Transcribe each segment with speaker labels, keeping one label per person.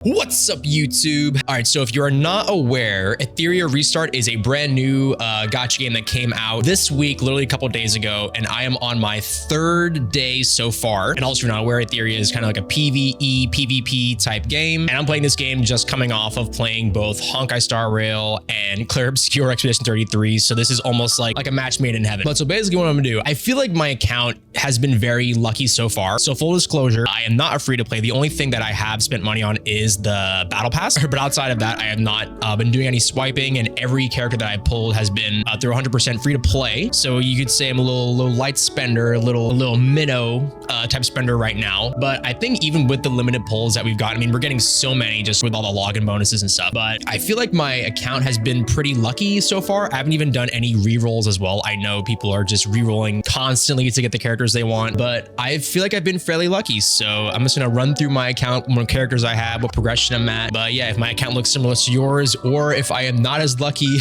Speaker 1: What's up, YouTube? All right, so if you are not aware, Etheria Restart is a brand new gacha game that came out this week, literally a couple days ago, and I am on my third day so far. And also, if you're not aware, Etheria is kind of like a PvE, PvP type game, and I'm playing this game just coming off of playing both Honkai Star Rail and Clear Obscure Expedition 33, so this is almost like a match made in heaven. But so basically what I'm gonna do, I feel like my account has been very lucky so far. So full disclosure, I am not a free to play. The only thing that I have spent money on is the battle pass, but outside of that I have not been doing any swiping, and every character that I pulled has been through 100% free to play. So you could say I'm a little light spender, a little minnow type spender right now. But I think even with the limited pulls that we've got, I mean, we're getting so many just with all the login bonuses and stuff, but I feel like my account has been pretty lucky so far. I haven't even done any rerolls as well. I know people are just rerolling constantly to get the characters they want, but I feel like I've been fairly lucky. So I'm just gonna run through my account, what characters I have, what progression I'm at. But yeah, if my account looks similar to yours, or if I am not as lucky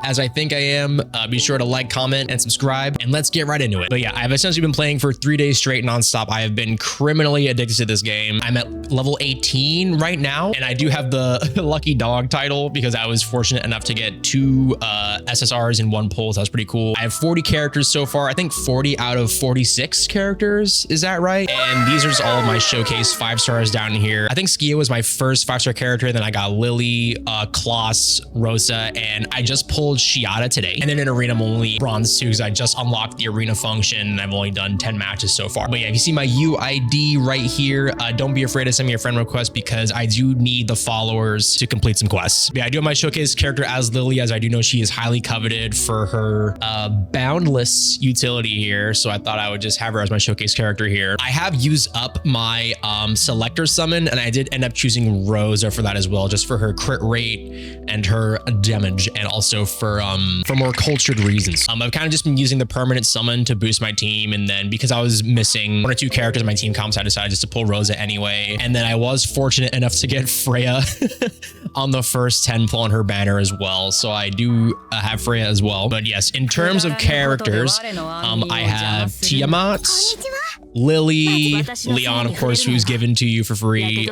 Speaker 1: as I think I am, be sure to like, comment, and subscribe, and let's get right into it. But yeah, I've essentially been playing for 3 days straight nonstop. I have been criminally addicted to this game. I'm at level 18 right now, and I do have the lucky dog title because I was fortunate enough to get 2 SSRs in one pull, so that was pretty cool. I have 40 characters so far. I think 40 out of 46 characters, is that right? And these are just all of my showcase 5 stars down here. I think Skia was my first 5-star character, then I got Lily, Klaus, Rosa, and I just pulled Shiata today. And then in arena I'm only bronze 2 because I just unlocked the arena function and I've only done 10 matches so far. But yeah, if you see my UID right here, don't be afraid to send me a friend request because I do need the followers to complete some quests. But yeah, I do have my showcase character as Lily, as I do know she is highly coveted for her boundless utility here, so I thought I would just have her as my showcase character here. I have used up my selector summon, and I did end up choosing Rosa for that as well, just for her crit rate and her damage, and also for more cultured reasons. I've kind of just been using the permanent summon to boost my team, and then because I was missing 1 or 2 characters in my team comps, I decided just to pull Rosa anyway. And then I was fortunate enough to get Freya on the first 10 pull on her banner as well, so I do have Freya as well. But yes, in terms of characters, I have Tiamat, Lily, Leon, of course, who's given to you for free,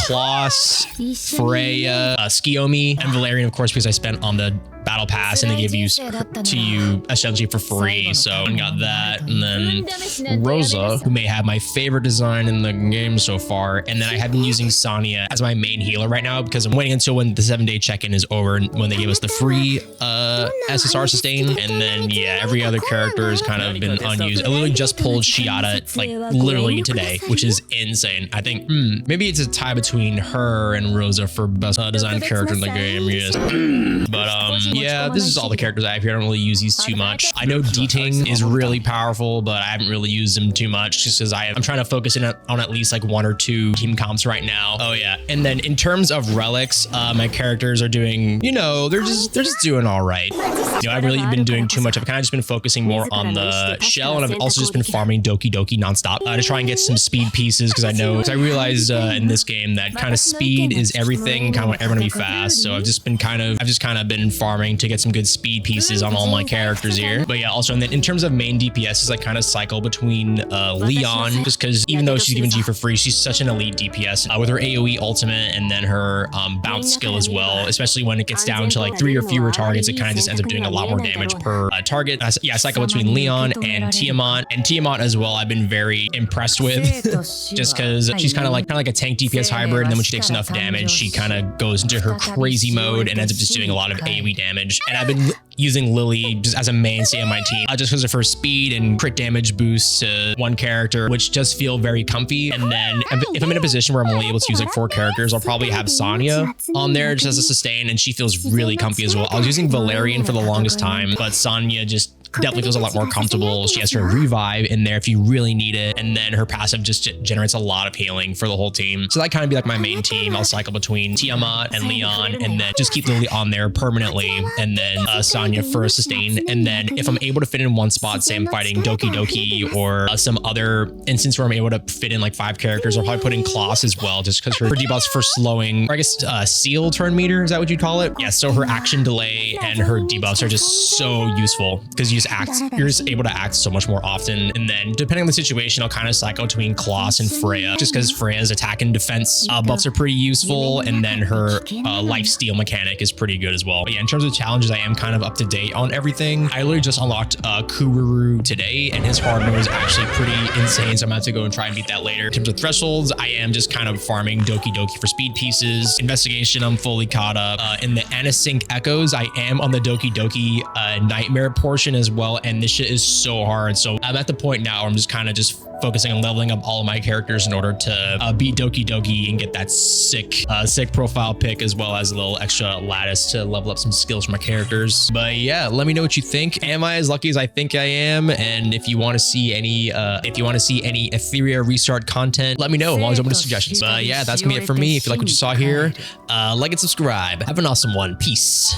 Speaker 1: Klaus, Freya, Skiomi, and Valerian, of course, because I spent on the battle pass and they give you to you essentially for free. So I got that. And then Rosa, who may have my favorite design in the game so far. And then I have been using Sonya as my main healer right now because I'm waiting until when the 7-day check-in is over and when they give us the free SSR sustain. And then yeah, every other character has kind of been unused. I literally just pulled Shiata like literally today, which is insane. I think maybe it's a tie between her and Rosa for best designed character in the game. Yes. But yeah, this is all the characters I have here. I don't really use these too much. I know Deting is really powerful, but I haven't really used them too much just because I'm trying to focus in on at least like 1 or 2 team comps right now. Oh yeah. And then in terms of relics, my characters are doing, you know, they're just doing all right. You know, I've really been doing too much. I've kind of just been focusing more on the shell, and I've also just been farming Doki Doki nonstop to try and get some speed pieces because I realized in this game that kind of speed is everything. Kind of want everyone to be fast, so I've just kind of been farming to get some good speed pieces on all my characters here. But yeah, also in terms of main DPS, I kind of cycle between Leon, just because even though she's given to you for free, she's such an elite DPS with her AoE ultimate and then her bounce skill as well, especially when it gets down to like 3 or fewer targets. It kind of just ends up doing a lot more damage per target. Yeah, I cycle between Leon and Tiamat as well. I've been very impressed with just because she's kind of like a tank DPS hybrid, and then when she takes enough damage, she kind of goes into her crazy mode and ends up just doing a lot of AoE damage. And I've been using Lily just as a mainstay on my team, just because of her speed and crit damage boosts to 1 character, which does feel very comfy. And then if I'm in a position where I'm only able to use like 4 characters, I'll probably have Sonya on there just as a sustain, and she feels really comfy as well. I was using Valerian for the longest time, but Sonya just definitely feels a lot more comfortable. She has her revive in there if you really need it, and then her passive just generates a lot of healing for the whole team. So that kind of be like my main team. I'll cycle between Tiamat and Leon, and then just keep Lily on there permanently, and then Sonya for a sustain. And then if I'm able to fit in one spot, say I'm fighting Doki Doki or some other instance where I'm able to fit in like 5 characters, I'll probably put in Klaus as well, just because her debuffs for slowing, or I guess seal turn meter, is that what you call it? Yeah, so her action delay and her debuffs are just so useful because you you're just able to act so much more often. And then depending on the situation, I'll kind of cycle between Colossus and Freya, just because Freya's attack and defense buffs are pretty useful, and then her life steal mechanic is pretty good as well. But yeah, in terms of challenges, I am kind of up to date on everything. I literally just unlocked Kururu today, and his hard mode is actually pretty insane, so I'm about to go and try and beat that later. In terms of thresholds, I am just kind of farming Doki Doki for speed pieces. Investigation, I'm fully caught up. In the Anasync Echoes, I am on the Doki Doki nightmare portion as well, and this shit is so hard. So I'm at the point now where I'm just kind of just focusing on leveling up all of my characters in order to beat Doki Doki and get that sick profile pick, as well as a little extra lattice to level up some skills for my characters. But yeah, let me know what you think. Am I as lucky as I think I am? And if you want to see any Etheria Restart content, let me know. I'm always open to suggestions. But yeah, that's gonna be it for me. If you like what you saw here, like and subscribe. Have an awesome one. Peace.